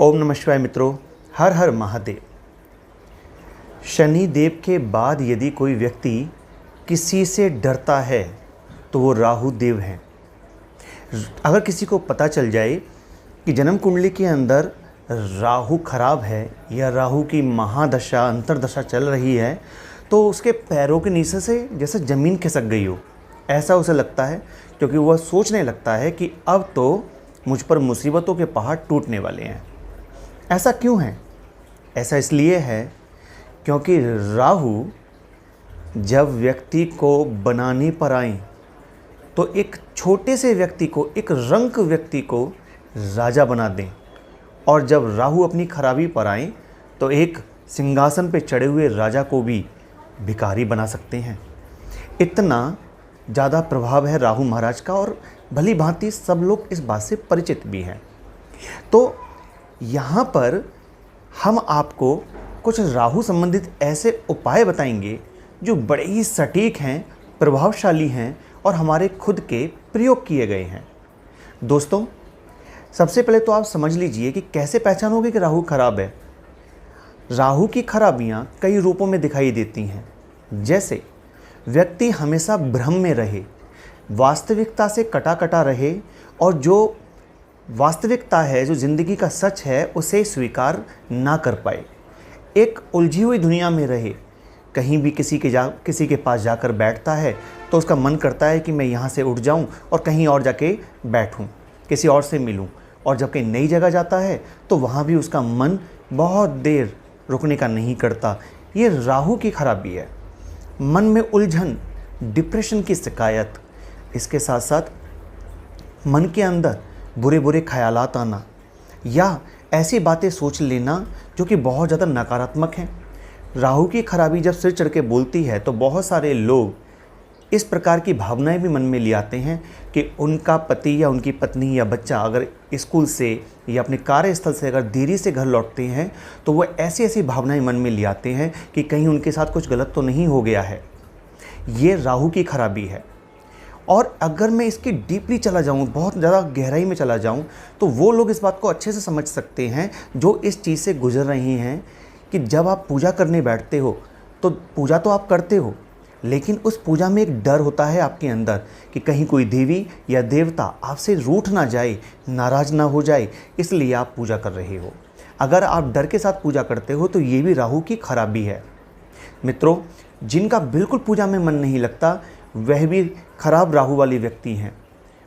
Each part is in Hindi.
ओम नमः शिवाय मित्रों, हर हर महादेव। शनि देव के बाद यदि कोई व्यक्ति किसी से डरता है तो वो राहु देव हैं। अगर किसी को पता चल जाए कि जन्म कुंडली के अंदर राहु खराब है या राहु की महादशा अंतरदशा चल रही है तो उसके पैरों के नीचे से जैसे ज़मीन खिसक गई हो, ऐसा उसे लगता है। क्योंकि वह सोचने लगता है कि अब तो मुझ पर मुसीबतों के पहाड़ टूटने वाले हैं। ऐसा क्यों है? ऐसा इसलिए है क्योंकि राहु जब व्यक्ति को बनाने पर आए तो एक छोटे से व्यक्ति को, एक रंक व्यक्ति को राजा बना दें, और जब राहु अपनी खराबी पर आए तो एक सिंहासन पे चढ़े हुए राजा को भी भिखारी बना सकते हैं। इतना ज़्यादा प्रभाव है राहु महाराज का, और भली भांति सब लोग इस बात से परिचित भी हैं। तो यहाँ पर हम आपको कुछ राहु संबंधित ऐसे उपाय बताएंगे जो बड़े ही सटीक हैं, प्रभावशाली हैं और हमारे खुद के प्रयोग किए गए हैं। दोस्तों, सबसे पहले तो आप समझ लीजिए कि कैसे पहचानोगे कि राहु खराब है। राहु की खराबियाँ कई रूपों में दिखाई देती हैं। जैसे व्यक्ति हमेशा भ्रम में रहे, वास्तविकता से कटा कटा रहे, और जो वास्तविकता है, जो ज़िंदगी का सच है, उसे स्वीकार ना कर पाए। एक उलझी हुई दुनिया में रहे, कहीं भी किसी के पास जाकर बैठता है तो उसका मन करता है कि मैं यहाँ से उठ जाऊँ और कहीं और जाके बैठूँ, किसी और से मिलूँ। और जब कहीं नई जगह जाता है तो वहाँ भी उसका मन बहुत देर रुकने का नहीं करता। ये राहु की खराबी है। मन में उलझन, डिप्रेशन की शिकायत, इसके साथ साथ मन के अंदर बुरे बुरे ख्यालात आना या ऐसी बातें सोच लेना जो कि बहुत ज़्यादा नकारात्मक हैं। राहु की खराबी जब सिर चढ़ के बोलती है तो बहुत सारे लोग इस प्रकार की भावनाएं भी मन में ले आते हैं कि उनका पति या उनकी पत्नी या बच्चा अगर स्कूल से या अपने कार्यस्थल से अगर देरी से घर लौटते हैं तो वो ऐसी ऐसी भावनाएं मन में ले आते हैं कि कहीं उनके साथ कुछ गलत तो नहीं हो गया है। ये राहु की खराबी है। और अगर मैं इसकी डीपली चला जाऊँ, बहुत ज़्यादा गहराई में चला जाऊँ, तो वो लोग इस बात को अच्छे से समझ सकते हैं जो इस चीज़ से गुजर रहे हैं कि जब आप पूजा करने बैठते हो तो पूजा तो आप करते हो, लेकिन उस पूजा में एक डर होता है आपके अंदर कि कहीं कोई देवी या देवता आपसे रूठ ना जाए, नाराज़ ना हो जाए, इसलिए आप पूजा कर रहे हो। अगर आप डर के साथ पूजा करते हो तो ये भी राहु की खराबी है। मित्रों, जिनका बिल्कुल पूजा में मन नहीं लगता वह भी खराब राहु वाले व्यक्ति हैं,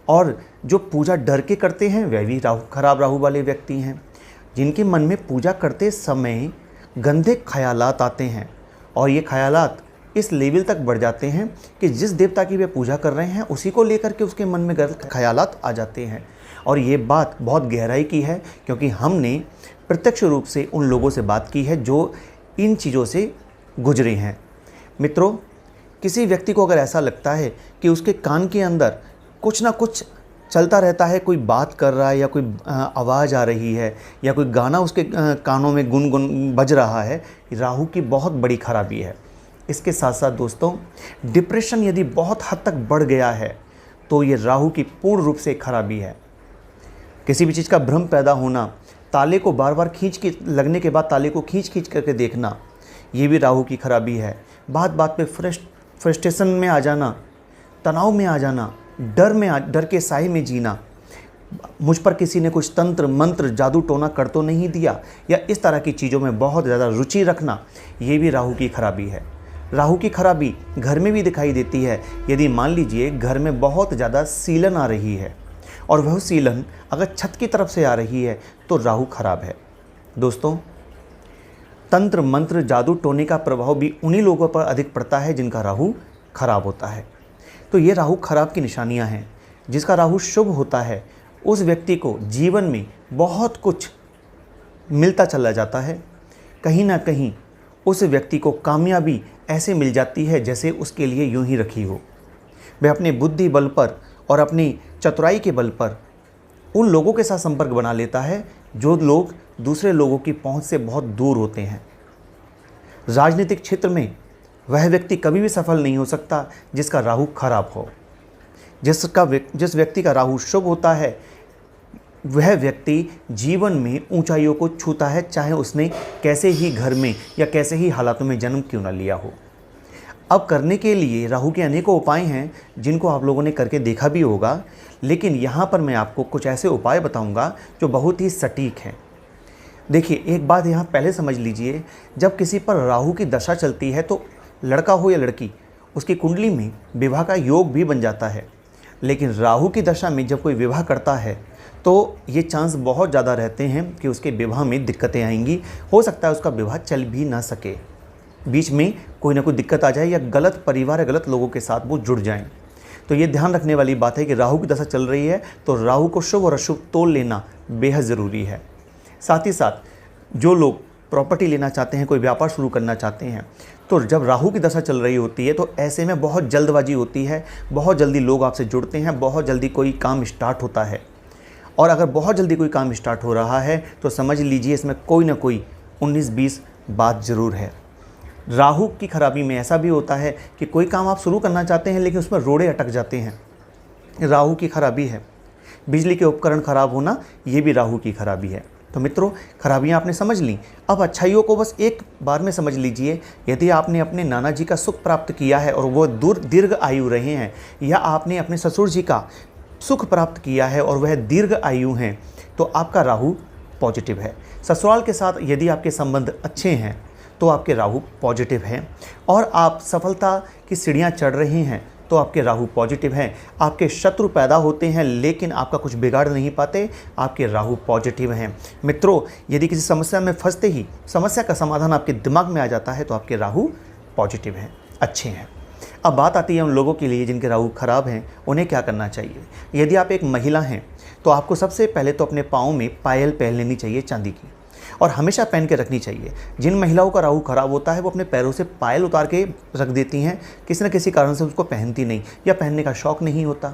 और जो पूजा डर के करते हैं वह भी खराब राहु वाले व्यक्ति हैं। जिनके मन में पूजा करते समय गंदे ख्यालात आते हैं, और ये ख्यालात इस लेवल तक बढ़ जाते हैं कि जिस देवता की वे पूजा कर रहे हैं उसी को लेकर के उसके मन में गलत ख्यालात आ जाते हैं। और ये बात बहुत गहराई की है, क्योंकि हमने प्रत्यक्ष रूप से उन लोगों से बात की है जो इन चीज़ों से गुजरे हैं। मित्रों, किसी व्यक्ति को अगर ऐसा लगता है कि उसके कान के अंदर कुछ ना कुछ चलता रहता है, कोई बात कर रहा है या कोई आवाज़ आ रही है या कोई गाना उसके कानों में गुनगुन बज रहा है, राहु की बहुत बड़ी खराबी है। इसके साथ साथ दोस्तों, डिप्रेशन यदि बहुत हद तक बढ़ गया है तो ये राहु की पूर्ण रूप से खराबी है। किसी भी चीज़ का भ्रम पैदा होना, ताले को बार बार खींच के लगने के बाद ताले को खींच खींच करके देखना, ये भी राहु की खराबी है। बात बात पे फ्रस्ट्रेशन में आ जाना, तनाव में आ जाना, डर के साए में जीना, मुझ पर किसी ने कुछ तंत्र मंत्र जादू टोना कर तो नहीं दिया, या इस तरह की चीज़ों में बहुत ज़्यादा रुचि रखना, ये भी राहु की खराबी है। राहु की खराबी घर में भी दिखाई देती है। यदि मान लीजिए घर में बहुत ज़्यादा सीलन आ रही है और वह सीलन अगर छत की तरफ से आ रही है तो राहु खराब है। दोस्तों, तंत्र मंत्र जादू टोने का प्रभाव भी उन्हीं लोगों पर अधिक पड़ता है जिनका राहु खराब होता है। तो ये राहु खराब की निशानियां हैं। जिसका राहु शुभ होता है उस व्यक्ति को जीवन में बहुत कुछ मिलता चला जाता है। कहीं ना कहीं उस व्यक्ति को कामयाबी ऐसे मिल जाती है जैसे उसके लिए यूं ही रखी हो। वह अपने बुद्धि बल पर और अपनी चतुराई के बल पर उन लोगों के साथ संपर्क बना लेता है जो लोग दूसरे लोगों की पहुंच से बहुत दूर होते हैं। राजनीतिक क्षेत्र में वह व्यक्ति कभी भी सफल नहीं हो सकता जिसका राहु खराब हो। जिस व्यक्ति का राहु शुभ होता है वह व्यक्ति जीवन में ऊंचाइयों को छूता है, चाहे उसने कैसे ही घर में या कैसे ही हालातों में जन्म क्यों ना लिया हो। अब करने के लिए राहु के अनेकों उपाय हैं जिनको आप लोगों ने करके देखा भी होगा, लेकिन यहाँ पर मैं आपको कुछ ऐसे उपाय बताऊँगा जो बहुत ही सटीक हैं। देखिए, एक बात यहाँ पहले समझ लीजिए, जब किसी पर राहु की दशा चलती है तो लड़का हो या लड़की, उसकी कुंडली में विवाह का योग भी बन जाता है। लेकिन राहु की दशा में जब कोई विवाह करता है तो ये चांस बहुत ज़्यादा रहते हैं कि उसके विवाह में दिक्कतें आएंगी। हो सकता है उसका विवाह चल भी ना सके, बीच में कोई ना कोई दिक्कत आ जाए या गलत परिवार या गलत लोगों के साथ वो जुड़ जाएं। तो ये ध्यान रखने वाली बात है कि राहु की दशा चल रही है तो राहु को शुभ और अशुभ तोल लेना बेहद ज़रूरी है। साथ ही साथ जो लोग प्रॉपर्टी लेना चाहते हैं, कोई व्यापार शुरू करना चाहते हैं, तो जब राहु की दशा चल रही होती है तो ऐसे में बहुत जल्दबाजी होती है, बहुत जल्दी लोग आपसे जुड़ते हैं, बहुत जल्दी कोई काम स्टार्ट होता है। और अगर बहुत जल्दी कोई काम स्टार्ट हो रहा है तो समझ लीजिए इसमें कोई ना कोई 19-20 बात ज़रूर है। राहु की खराबी में ऐसा भी होता है कि कोई काम आप शुरू करना चाहते हैं लेकिन उसमें रोड़े अटक जाते हैं, राहु की खराबी है। बिजली के उपकरण खराब होना, ये भी राहु की खराबी है। तो मित्रों, खराबियाँ आपने समझ ली, अब अच्छाइयों को बस एक बार में समझ लीजिए। यदि आपने अपने नाना जी का सुख प्राप्त किया है और वो दीर्घ आयु रहे हैं, या आपने अपने ससुर जी का सुख प्राप्त किया है और वह दीर्घ आयु हैं, तो आपका राहु पॉजिटिव है। ससुराल के साथ यदि आपके संबंध अच्छे हैं तो आपके राहु पॉजिटिव हैं, और आप सफलता की सीढ़ियाँ चढ़ रहे हैं तो आपके राहु पॉजिटिव हैं। आपके शत्रु पैदा होते हैं लेकिन आपका कुछ बिगाड़ नहीं पाते, आपके राहु पॉजिटिव हैं। मित्रों, यदि किसी समस्या में फंसते ही समस्या का समाधान आपके दिमाग में आ जाता है तो आपके राहु पॉजिटिव हैं, अच्छे हैं। अब बात आती है उन लोगों के लिए जिनके राहु खराब हैं, उन्हें क्या करना चाहिए। यदि आप एक महिला हैं तो आपको सबसे पहले तो अपने पाँव में पायल पहन लेनी चाहिए चांदी की, और हमेशा पहन के रखनी चाहिए। जिन महिलाओं का राहु खराब होता है वो अपने पैरों से पायल उतार के रख देती हैं, किसी न किसी कारण से उसको पहनती नहीं या पहनने का शौक़ नहीं होता।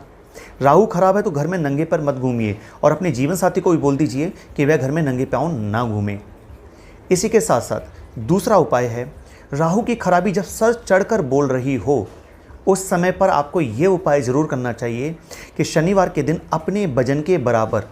राहु खराब है तो घर में नंगे पैर मत घूमिए, और अपने जीवन साथी को भी बोल दीजिए कि वह घर में नंगे पाँव ना घूमें। इसी के साथ साथ दूसरा उपाय है, राहु की खराबी जब सर चढ़कर बोल रही हो उस समय पर आपको ये उपाय ज़रूर करना चाहिए कि शनिवार के दिन अपने वजन के बराबर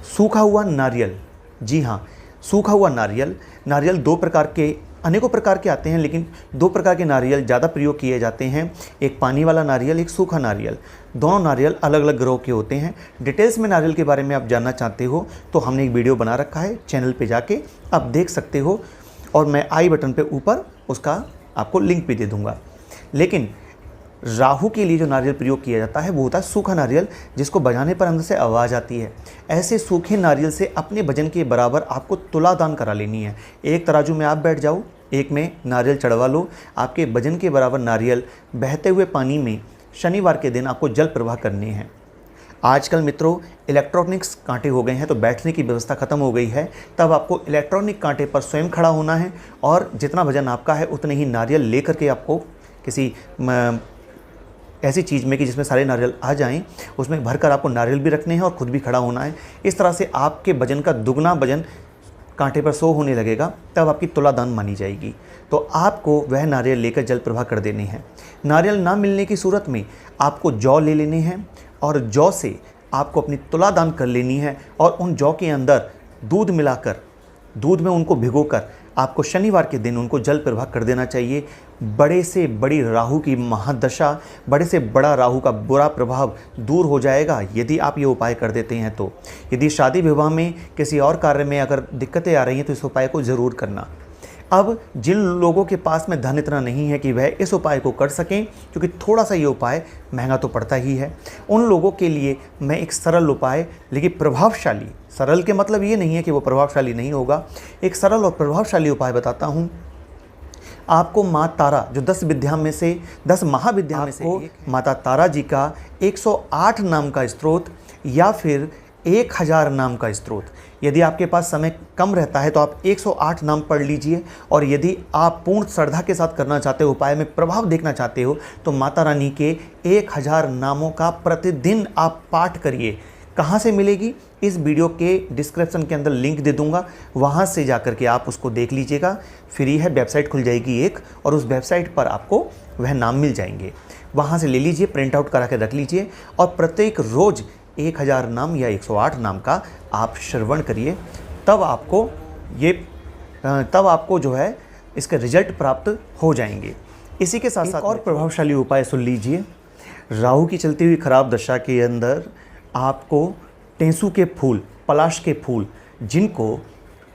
सूखा हुआ नारियल, जी हाँ, सूखा हुआ नारियल दो प्रकार के, अनेकों प्रकार के आते हैं लेकिन दो प्रकार के नारियल ज़्यादा प्रयोग किए जाते हैं। एक पानी वाला नारियल, एक सूखा नारियल। दोनों नारियल अलग अलग ग्रोह के होते हैं। डिटेल्स में नारियल के बारे में आप जानना चाहते हो तो हमने एक वीडियो बना रखा है, चैनल पे जाके आप देख सकते हो, और मैं आई बटन पे ऊपर उसका आपको लिंक भी दे दूँगा। लेकिन राहु के लिए जो नारियल प्रयोग किया जाता है वो होता है सूखा नारियल, जिसको बजाने पर अंदर से आवाज़ आती है। ऐसे सूखे नारियल से अपने वजन के बराबर आपको तुला दान करा लेनी है। एक तराजू में आप बैठ जाओ, एक में नारियल चढ़वा लो, आपके वजन के बराबर नारियल बहते हुए पानी में शनिवार के दिन आपको जल प्रवाह करने हैं। आजकल मित्रों इलेक्ट्रॉनिक्स कांटे हो गए हैं तो बैठने की व्यवस्था ख़त्म हो गई है, तब आपको इलेक्ट्रॉनिक कांटे पर स्वयं खड़ा होना है, और जितना वजन आपका है उतने ही नारियल लेकर के आपको किसी ऐसी चीज़ में कि जिसमें सारे नारियल आ जाएं, उसमें भरकर आपको नारियल भी रखने हैं और ख़ुद भी खड़ा होना है। इस तरह से आपके वजन का दुगना वजन कांटे पर 100 होने लगेगा, तब आपकी तुला दान मानी जाएगी। तो आपको वह नारियल लेकर जल प्रवाह कर देने हैं। नारियल ना मिलने की सूरत में आपको जौ ले लेने हैं, और जौ से आपको अपनी तुला दान कर लेनी है, और उन जौ के अंदर दूध मिलाकर, दूध में उनको भिगोकर आपको शनिवार के दिन उनको जल प्रवाह कर देना चाहिए। बड़े से बड़ी राहु की महादशा, बड़े से बड़ा राहु का बुरा प्रभाव दूर हो जाएगा यदि आप ये उपाय कर देते हैं तो। यदि शादी विवाह में किसी और कार्य में अगर दिक्कतें आ रही हैं तो इस उपाय को ज़रूर करना। अब जिन लोगों के पास में धन इतना नहीं है कि वह इस उपाय को कर सकें, क्योंकि थोड़ा सा ये उपाय महंगा तो पड़ता ही है, उन लोगों के लिए मैं एक सरल उपाय, लेकिन प्रभावशाली, सरल के मतलब ये नहीं है कि वो प्रभावशाली नहीं होगा, एक सरल और प्रभावशाली उपाय बताता हूँ। आपको माँ तारा, जो 10 विद्या में से 10 महाविद्या में से माता तारा जी का 108 नाम का स्तोत्र या फिर 1000 नाम का स्तोत्र, यदि आपके पास समय कम रहता है तो आप 108 नाम पढ़ लीजिए, और यदि आप पूर्ण श्रद्धा के साथ करना चाहते हो, उपाय में प्रभाव देखना चाहते हो, तो माता रानी के 1000 नामों का प्रतिदिन आप पाठ करिए। कहाँ से मिलेगी? इस वीडियो के डिस्क्रिप्शन के अंदर लिंक दे दूंगा, वहाँ से जाकर के आप उसको देख लीजिएगा। फ्री है, वेबसाइट खुल जाएगी एक, और उस वेबसाइट पर आपको वह नाम मिल जाएंगे, वहाँ से ले लीजिए, प्रिंट आउट करा के रख लीजिए, और प्रत्येक रोज़ 1000 नाम या 108 नाम का आप श्रवण करिए, तब आपको जो है इसके रिजल्ट प्राप्त हो जाएंगे। इसी के साथ साथ और प्रभावशाली उपाय सुन लीजिए। राहु की चलती हुई खराब दशा के अंदर आपको टेंसू के फूल, पलाश के फूल, जिनको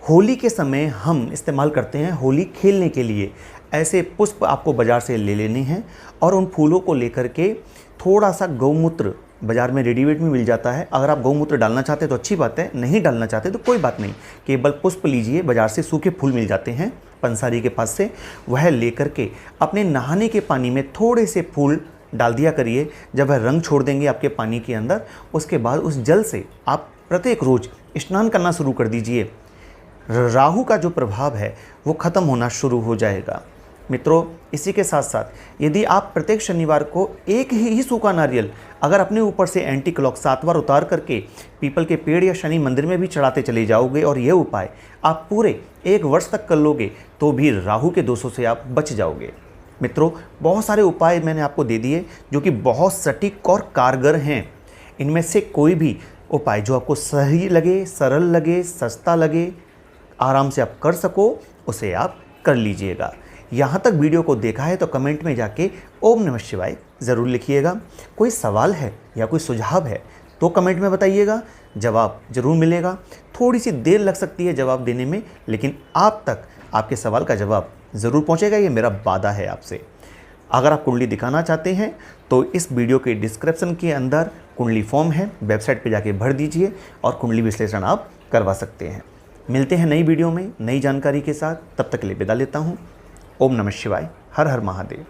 होली के समय हम इस्तेमाल करते हैं होली खेलने के लिए, ऐसे पुष्प आपको बाज़ार से ले लेने हैं और उन फूलों को लेकर के थोड़ा सा गौमूत्र, बाज़ार में रेडीमेड में मिल जाता है, अगर आप गौमूत्र डालना चाहते हैं तो अच्छी बात है, नहीं डालना चाहते तो कोई बात नहीं, केवल पुष्प लीजिए, बाज़ार से सूखे फूल मिल जाते हैं पंसारी के पास से, वह लेकर के अपने नहाने के पानी में थोड़े से फूल डाल दिया करिए। जब वह रंग छोड़ देंगे आपके पानी के अंदर, उसके बाद उस जल से आप प्रत्येक रोज़ स्नान करना शुरू कर दीजिए। राहु का जो प्रभाव है वो ख़त्म होना शुरू हो जाएगा। मित्रों, इसी के साथ साथ यदि आप प्रत्येक शनिवार को एक ही सूखा नारियल अगर अपने ऊपर से एंटी क्लॉक 7 बार उतार करके पीपल के पेड़ या शनि मंदिर में भी चढ़ाते चले जाओगे और यह उपाय आप पूरे 1 वर्ष तक कर लोगे तो भी राहु के दोषों से आप बच जाओगे। मित्रों, बहुत सारे उपाय मैंने आपको दे दिए जो कि बहुत सटीक और कारगर हैं। इनमें से कोई भी उपाय जो आपको सही लगे, सरल लगे, सस्ता लगे, आराम से आप कर सको, उसे आप कर लीजिएगा। यहाँ तक वीडियो को देखा है तो कमेंट में जाके ओम नमः शिवाय ज़रूर लिखिएगा। कोई सवाल है या कोई सुझाव है तो कमेंट में बताइएगा, जवाब ज़रूर मिलेगा। थोड़ी सी देर लग सकती है जवाब देने में, लेकिन आप तक आपके सवाल का जवाब ज़रूर पहुँचेगा, ये मेरा वादा है आपसे। अगर आप कुंडली दिखाना चाहते हैं तो इस वीडियो के डिस्क्रिप्शन के अंदर कुंडली फॉर्म है, वेबसाइट पे जाके भर दीजिए और कुंडली विश्लेषण आप करवा सकते हैं। मिलते हैं नई वीडियो में नई जानकारी के साथ, तब तक के लिए विदा लेता हूँ। ओम नमः शिवाय, हर हर महादेव।